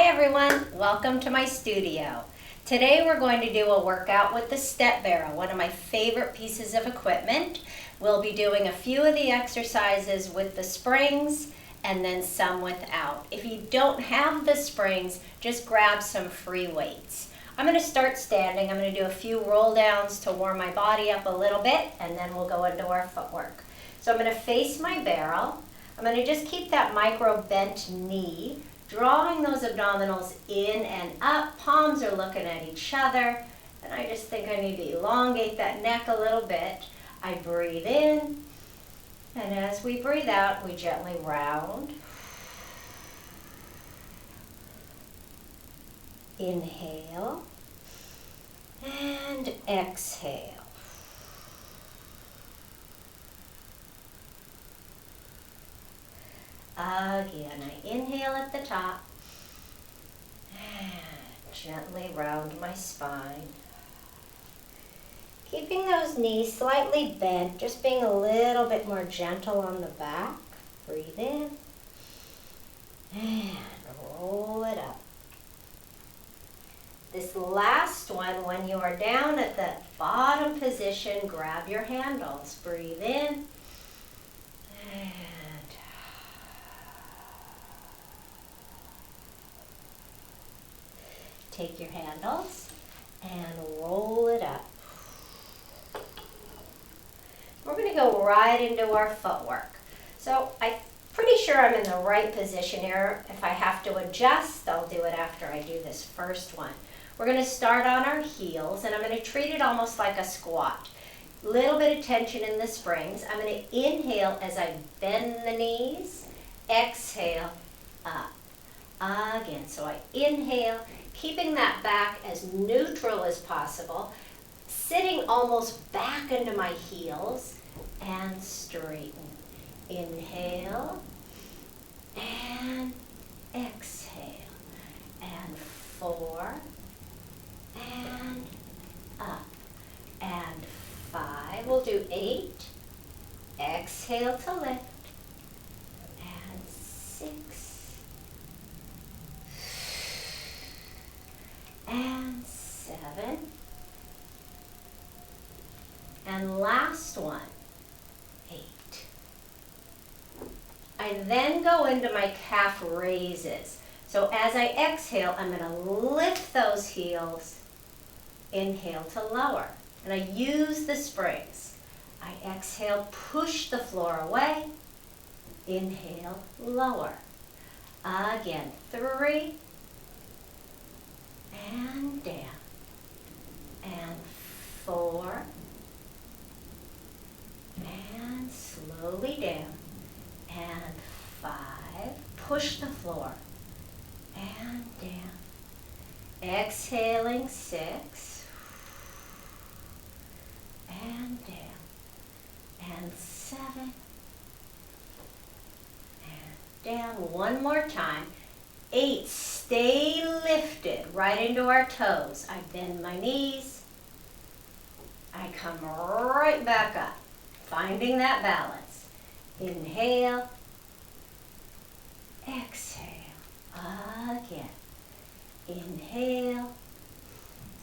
Hi everyone, welcome to my studio. Today we're going to do a workout with the step barrel, one of my favorite pieces of equipment. We'll be doing a few of the exercises with the springs and then some without. If you don't have the springs, just grab some free weights. I'm going to start standing. I'm going to do a few roll downs to warm my body up a little bit, and then we'll go into our footwork. So I'm going to face my barrel. I'm going to just keep that micro bent knee, drawing those abdominals in and up. Palms are looking at each other. And I just think I need to elongate that neck a little bit. I breathe in. And as we breathe out, we gently round. Inhale. And exhale. Again, I inhale at the top and gently round my spine. Keeping those knees slightly bent, just being a little bit more gentle on the back. Breathe in and roll it up. This last one, when you are down at the bottom position, grab your handles. Breathe in and take your handles and roll it up. We're going to go right into our footwork. So I'm pretty sure I'm in the right position here. If I have to adjust, I'll do it after I do this first one. We're going to start on our heels, and I'm going to treat it almost like a squat. Little bit of tension in the springs. I'm going to inhale as I bend the knees, exhale up. Again, so I inhale, keeping that back as neutral as possible, sitting almost back into my heels, and straighten. Inhale, and exhale, and 4, and up, and 5. We'll do 8. Exhale to lift, and 6. And 7. And last one, 8. I then go into my calf raises. So as I exhale, I'm going to lift those heels, inhale to lower. And I use the springs. I exhale, push the floor away, inhale, lower. Again, 3. And down, and 4, and slowly down, and 5, push the floor, and down, exhaling 6, and down, and 7, and down. One more time. 8, stay lifted right into our toes. I bend my knees. I come right back up, finding that balance. Inhale, exhale, again. Inhale,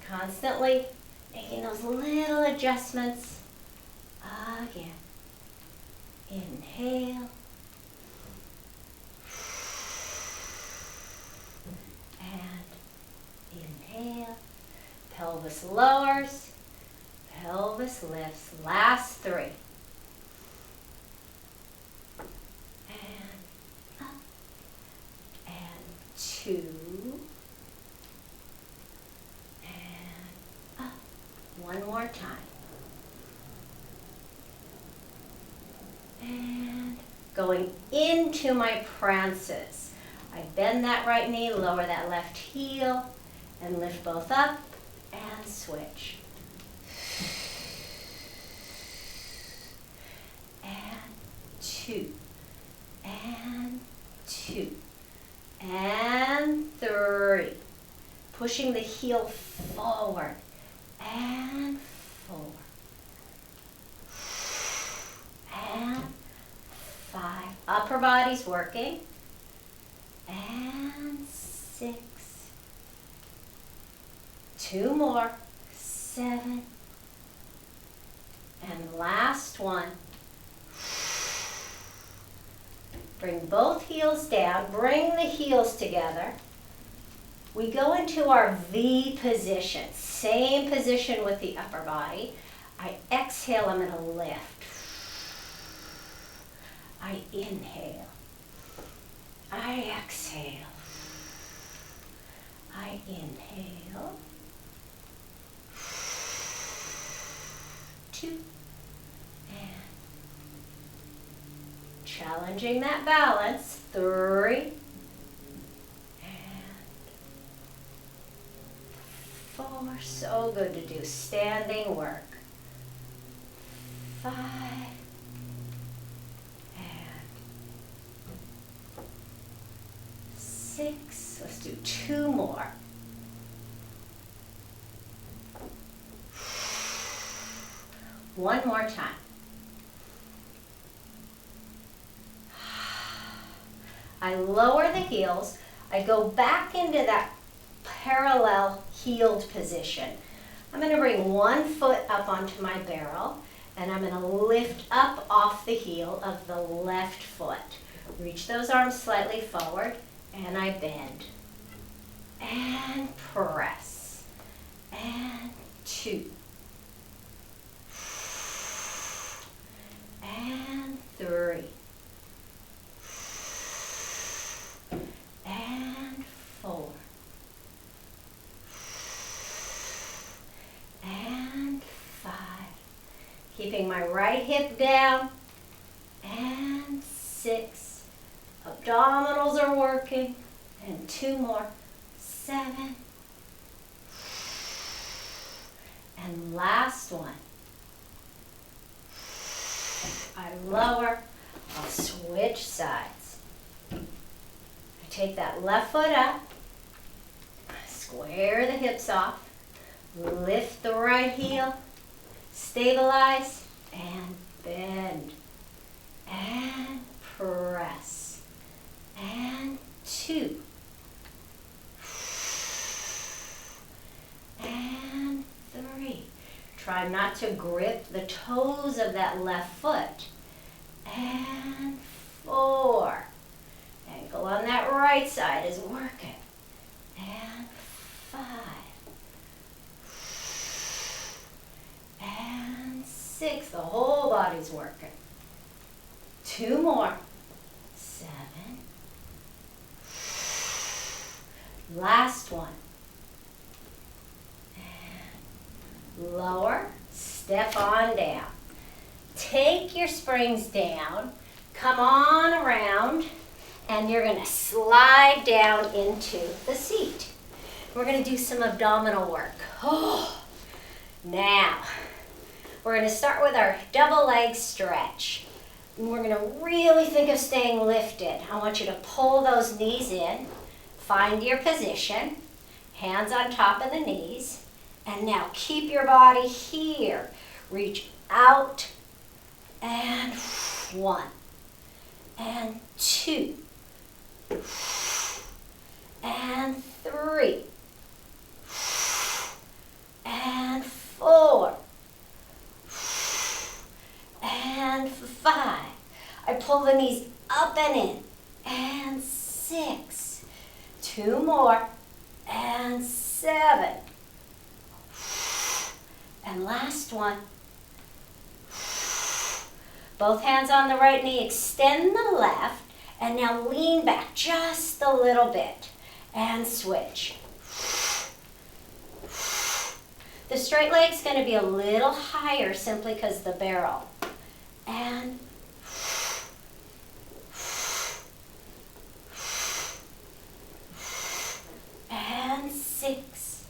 constantly making those little adjustments. Again. Inhale. Inhale, pelvis lowers, pelvis lifts. Last 3. And up, and 2, and up. One more time. And going into my prances. I bend that right knee, lower that left heel, and lift both up and switch. And 2, and 2, and 3. Pushing the heel forward, and 4, and 5. Upper body's working. And 6. 6. 2 more. 7. And last one. Bring both heels down. Bring the heels together. We go into our V position. Same position with the upper body. I exhale, I'm going to lift. I inhale. I exhale. I inhale. 2. And challenging that balance. 3. And 4. So good to do standing work. 5. And 6. Let's do 2 more. One more time. I lower the heels. I go back into that parallel heeled position. I'm going to bring one foot up onto my barrel, and I'm going to lift up off the heel of the left foot. Reach those arms slightly forward, and I bend. And press. And 2. And 3. And 4. And 5. Keeping my right hip down. And 6. Abdominals are working. And 2 more. 7. And last one. I lower, I'll switch sides. I take that left foot up, square the hips off, lift the right heel, stabilize, and bend, and press, and 2, and 3. Try not to grip the toes of that left foot. And 4. Ankle on that right side is working. And 5. And 6. The whole body's working. 2 more. 7. Last one. Lower, step on down. Take your springs down, come on around, and you're going to slide down into the seat. We're going to do some abdominal work. Oh. Now, we're going to start with our double leg stretch. And we're going to really think of staying lifted. I want you to pull those knees in, find your position, hands on top of the knees. And now keep your body here. Reach out, and 1, and 2, and 3, and 4, and 5. I pull the knees up and in, and 6, 2 more, and 7. And last one. Both hands on the right knee, extend the left, and now lean back just a little bit, and switch. The straight leg's going to be a little higher simply because the barrel. And 6,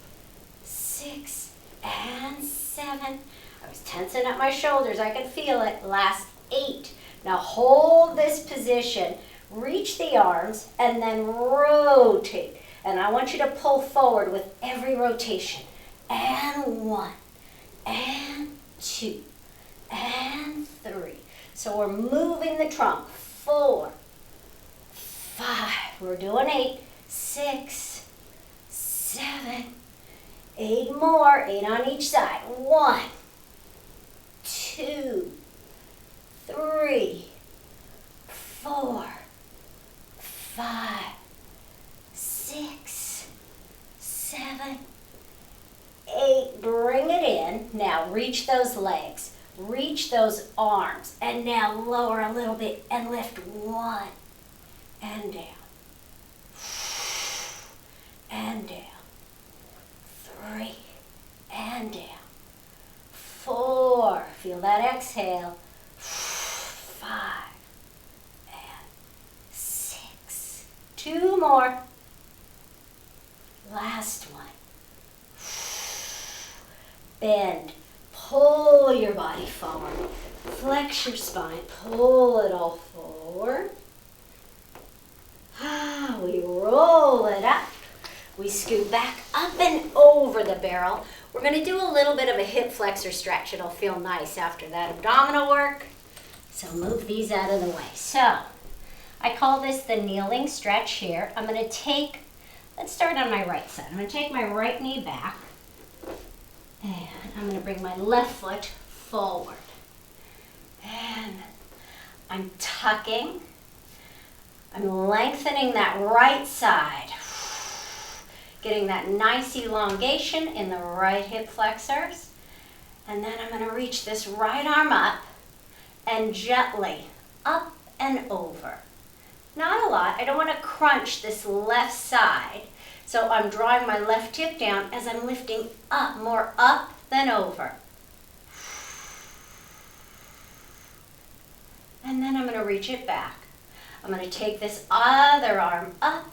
6, and 7. I was tensing up my shoulders. I could feel it. Last 8. Now hold this position. Reach the arms and then rotate. And I want you to pull forward with every rotation. And 1, and 2, and 3. So we're moving the trunk. 4, 5. We're doing 8, 6, 7, 8 more, 8 on each side. 1, 2, 3, 4, 5, 6, 7, 8. Bring it in. Now reach those legs. Reach those arms. And now lower a little bit and lift 1 and down. And down. 3 and down. 4. Feel that exhale. 5 and 6. 2 more. Last one. Bend. Pull your body forward. Flex your spine. Pull it all forward. We roll it up. We scoot back up and over the barrel. We're going to do a little bit of a hip flexor stretch. It'll feel nice after that abdominal work. So move these out of the way. So I call this the kneeling stretch here. I'm going to take, let's start on my right side. I'm going to take my right knee back. And I'm going to bring my left foot forward. And I'm tucking. I'm lengthening that right side. Getting that nice elongation in the right hip flexors. And then I'm going to reach this right arm up and gently up and over. Not a lot. I don't want to crunch this left side. So I'm drawing my left hip down as I'm lifting up, more up than over. And then I'm going to reach it back. I'm going to take this other arm up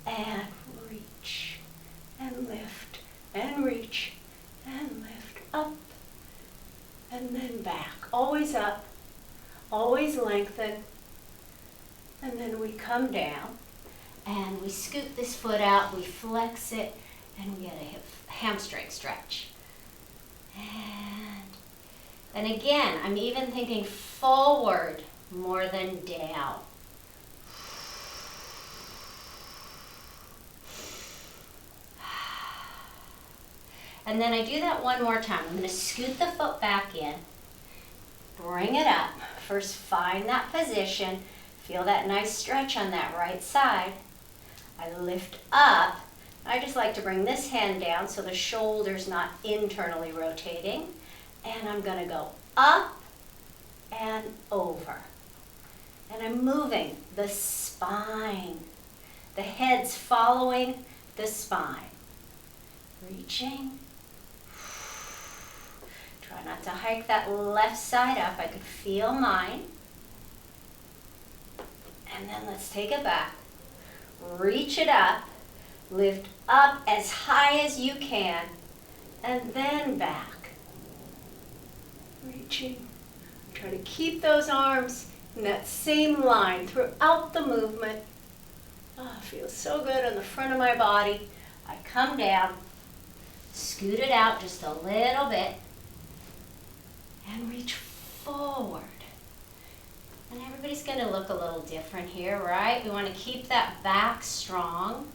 and reach and lift and reach and lift up and then back. Always up, always lengthen. And then we come down and we scoot this foot out, we flex it, and we get a hamstring stretch. And again, I'm even thinking forward more than down. And then I do that one more time. I'm going to scoot the foot back in, bring it up. First, find that position. Feel that nice stretch on that right side. I lift up. I just like to bring this hand down so the shoulder's not internally rotating. And I'm going to go up and over. And I'm moving the spine. The head's following the spine. Reaching. Try not to hike that left side up. I could feel mine. And then let's take it back. Reach it up. Lift up as high as you can. And then back. Reaching. Try to keep those arms in that same line throughout the movement. Oh, feels so good on the front of my body. I come down, scoot it out just a little bit, and reach forward. And everybody's going to look a little different here, right? We want to keep that back strong.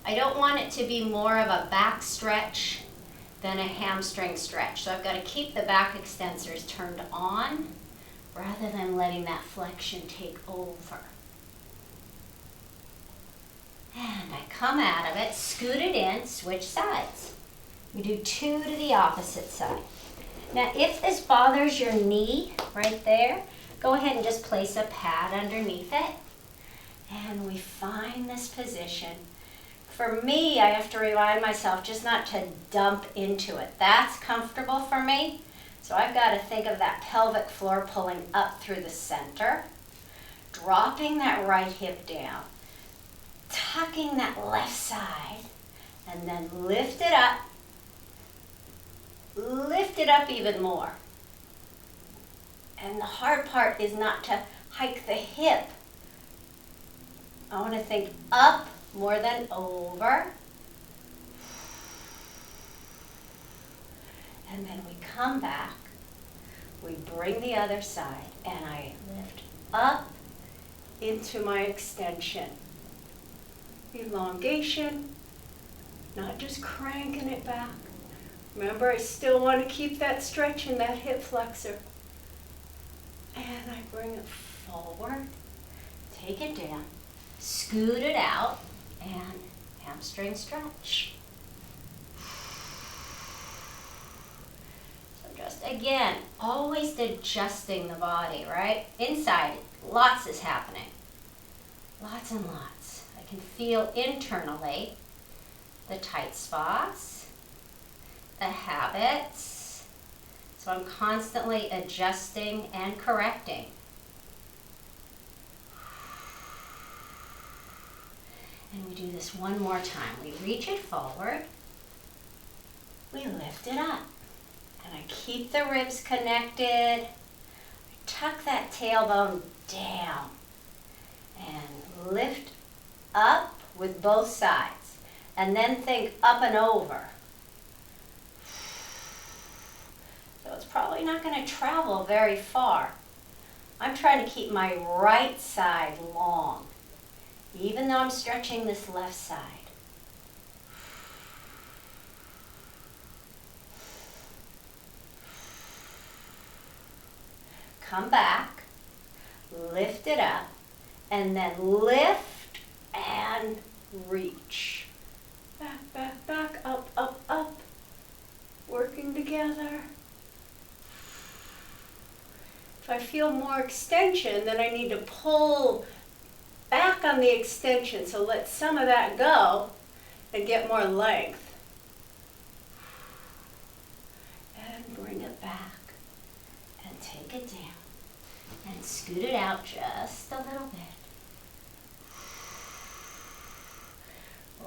I don't want it to be more of a back stretch than a hamstring stretch. So I've got to keep the back extensors turned on rather than letting that flexion take over. And I come out of it, scoot it in, switch sides. We do 2 to the opposite side. Now, if this bothers your knee right there, go ahead and just place a pad underneath it. And we find this position. For me, I have to remind myself just not to dump into it. That's comfortable for me. So I've got to think of that pelvic floor pulling up through the center, dropping that right hip down, tucking that left side, and then lift it up. Lift it up even more. And the hard part is not to hike the hip. I want to think up more than over. And then we come back. We bring the other side, and I lift up into my extension. Elongation not just cranking it back. Remember, I still want to keep that stretch in that hip flexor. And I bring it forward, take it down, scoot it out, and hamstring stretch. So just again, always adjusting the body, right? Inside, lots is happening. Lots and lots. I can feel internally the tight spots, the habits. So I'm constantly adjusting and correcting. And we do this one more time. We reach it forward. We lift it up. And I keep the ribs connected. I tuck that tailbone down. And lift up with both sides. And then think up and over. So it's probably not going to travel very far. I'm trying to keep my right side long, even though I'm stretching this left side. Come back, lift it up, and then lift and reach. Back, back, back, up, up, up. Working together. If I feel more extension, then I need to pull back on the extension, so let some of that go and get more length. And bring it back and take it down and scoot it out just a little bit.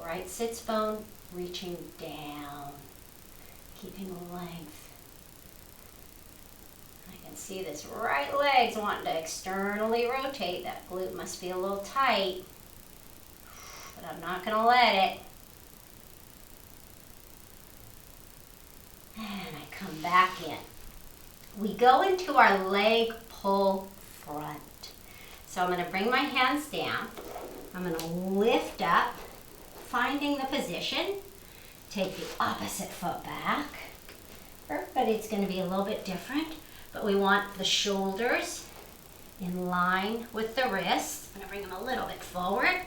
Right sits bone reaching down, keeping length. I can see this right leg's wanting to externally rotate. That glute must be a little tight, but I'm not going to let it. And I come back in. We go into our leg pull front. So I'm going to bring my hands down. I'm going to lift up, finding the position. Take the opposite foot back. Everybody's going to be a little bit different. But we want the shoulders in line with the wrists. I'm going to bring them a little bit forward.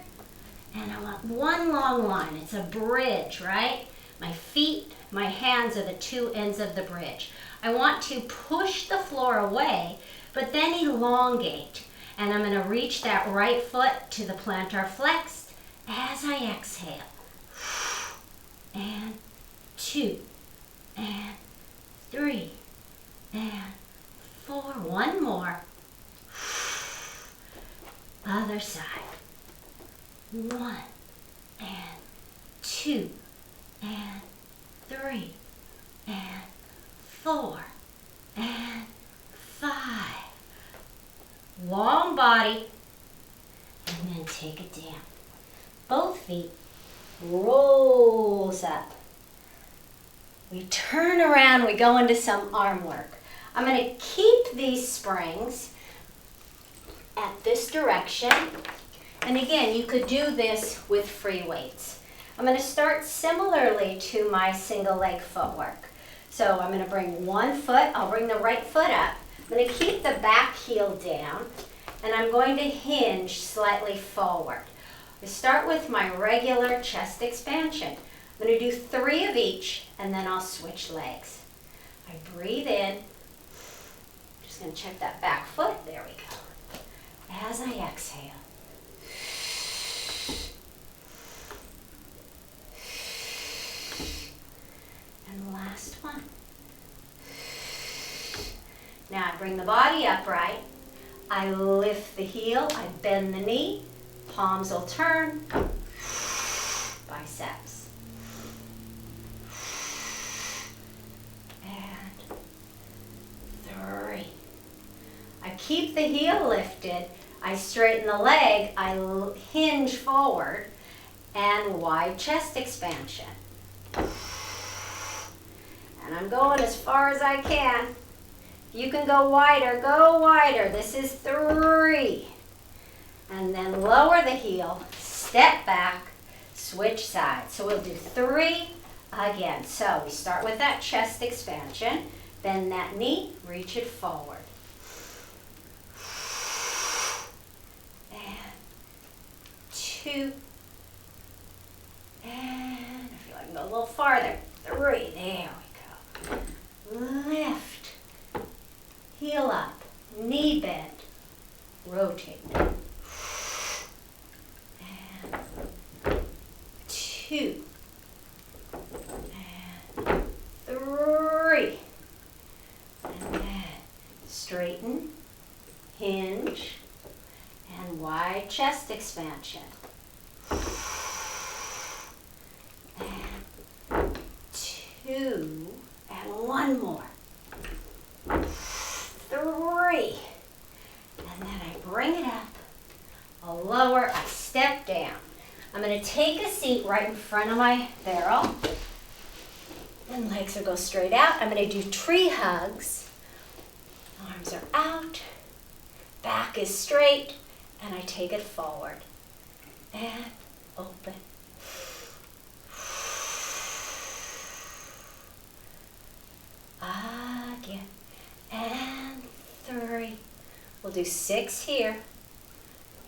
And I want one long line. It's a bridge, right? My feet, my hands are the two ends of the bridge. I want to push the floor away, but then elongate. And I'm going to reach that right foot to the plantar flexed as I exhale. And 2, and 3, and 4, one more. Other side. 1, and 2, and 3, and 4, and 5. Long body, and then take it down. Both feet rolls up. We turn around, we go into some arm work. I'm going to keep these springs at this direction. And again, you could do this with free weights. I'm going to start similarly to my single leg footwork. So I'm going to bring one foot, I'll bring the right foot up. I'm going to keep the back heel down, and I'm going to hinge slightly forward. I start with my regular chest expansion. I'm going to do 3 of each, and then I'll switch legs. I breathe in. Just going to check that back foot. There we go. As I exhale. And the last one. Now I bring the body upright. I lift the heel. I bend the knee. Palms will turn. Biceps. And 3. I keep the heel lifted. I straighten the leg. I hinge forward. And wide chest expansion. And I'm going as far as I can. If you can go wider, go wider. This is 3. And then lower the heel, step back, Switch sides. So we'll do 3 again. So we start with that chest expansion, bend that knee, reach it forward. And 2. And I feel like I can go a little farther. 3, there we go. Lift, heel up, knee bend, rotate. And 2. And 3. And then straighten, hinge, and wide chest expansion. And 2, and 1 more. 3. And then I bring it up, a lower, I step down. I'm going to take a seat right in front of my barrel. And legs will go straight out. I'm going to do tree hugs. Arms are out, back is straight, and I take it forward. And open. Again. And 3. We'll do 6 here.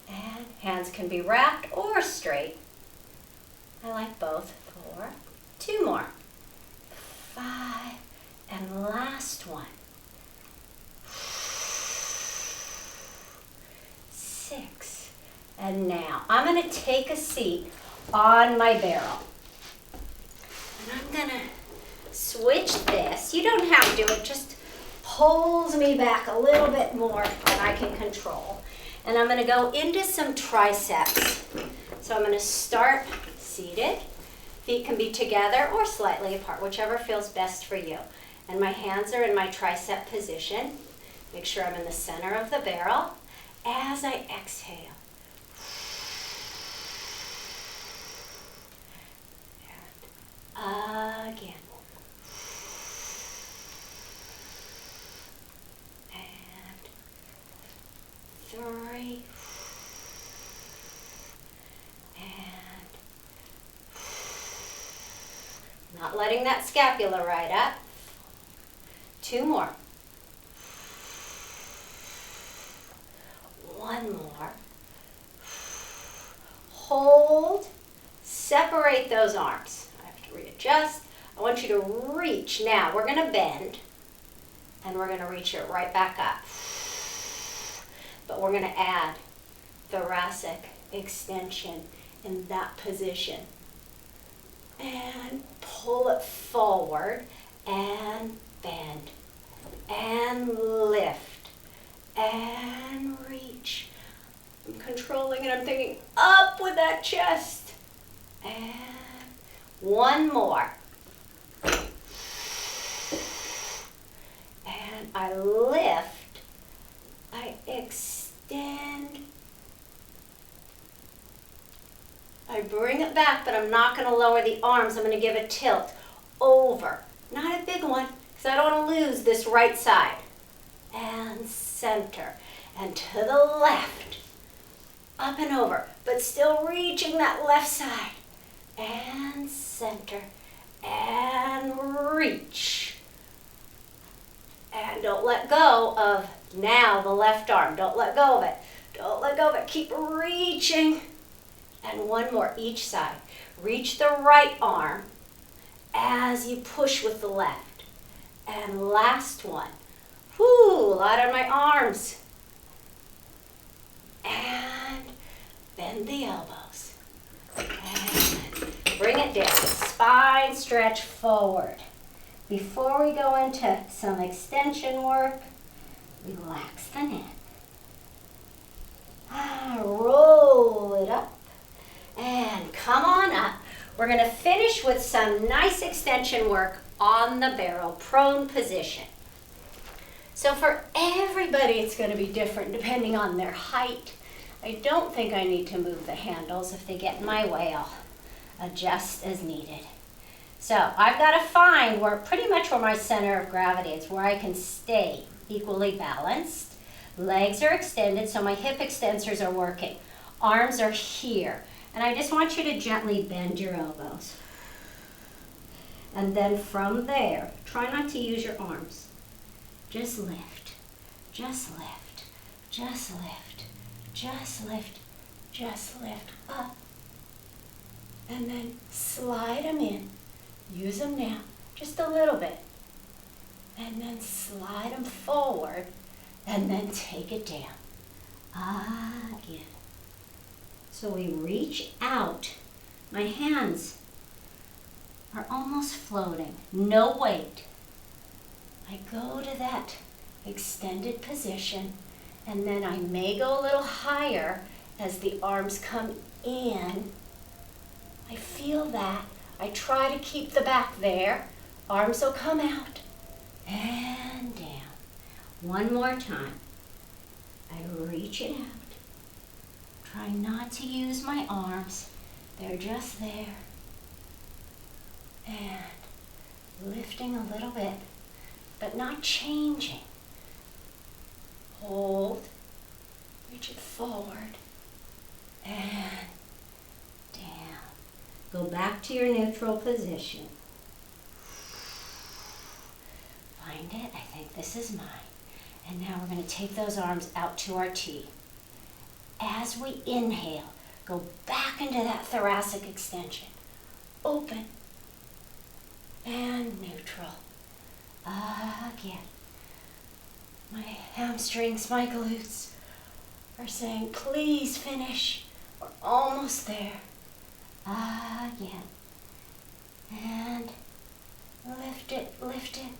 And hands can be wrapped or straight. I like both. 4. 2 more. 5. And last one. 6. And now I'm going to take a seat on my barrel. And I'm going to switch this. You don't have to. It just pulls me back a little bit more than I can control. And I'm going to go into some triceps. So I'm going to start seated. Feet can be together or slightly apart, whichever feels best for you. And my hands are in my tricep position. Make sure I'm in the center of the barrel. As I exhale. And again. And 3. And not letting that scapula ride up. 2 more. 1 more. Hold. Separate those arms. I have to readjust. I want you to reach. Now we're going to bend and we're going to reach it right back up. But we're going to add thoracic extension in that position. And pull it forward and bend and lift and reach. I'm controlling it. I'm thinking up with that chest. And 1 more. And I lift. I extend. I bring it back, but I'm not going to lower the arms. I'm going to give a tilt over. Not a big one, because I don't want to lose this right side. And center. And to the left. Up and over, but still reaching that left side. And center. And reach. And don't let go of now the left arm. Don't let go of it. Don't let go of it. Keep reaching. And 1 more each side. Reach the right arm as you push with the left. And last one. Whoo, a lot on my arms. And bend the elbows. And bring it down. Spine stretch forward. Before we go into some extension work, relax the neck. Roll it up. And come on up. We're going to finish with some nice extension work on the barrel, prone position. So for everybody, it's going to be different depending on their height. I don't think I need to move the handles. If they get in my way, I'll adjust as needed. So I've got to find pretty much where my center of gravity is, where I can stay equally balanced. Legs are extended, so my hip extensors are working. Arms are here. And I just want you to gently bend your elbows. And then from there, try not to use your arms. Just lift, just lift, just lift, just lift, just lift up. And then slide them in. Use them now, just a little bit. And then slide them forward, and then take it down. Again. So we reach out. My hands are almost floating, no weight. I go to that extended position, and then I may go a little higher as the arms come in. I feel that. I try to keep the back there. Arms will come out and down. One more time. I reach it out. Try not to use my arms. They're just there. And lifting a little bit, but not changing. Hold. Reach it forward. And down. Go back to your neutral position. Find it. I think this is mine. And now we're going to take those arms out to our T. As we inhale, go back into that thoracic extension. Open. And neutral. Again. My hamstrings, my glutes are saying, please finish. We're almost there. Again. And lift it, lift it.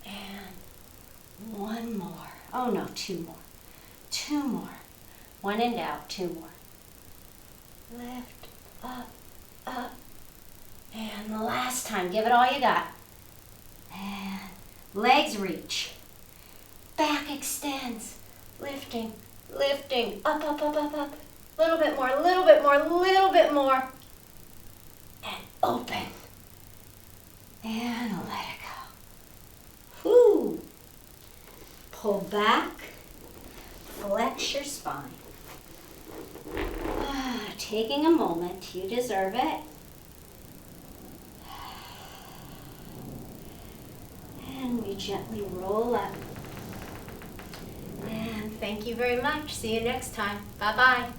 And one more. Oh no, two more. Two more. When in doubt, two more. Lift, up, up. And the last time, give it all you got. And legs reach. Back extends. Lifting, lifting. Up, up, up, up, up. Little bit more, little bit more, little bit more. And open. And let it go. Whoo. Pull back. Flex your spine. Taking a moment. You deserve it. And we gently roll up. And thank you very much. See you next time. Bye-bye.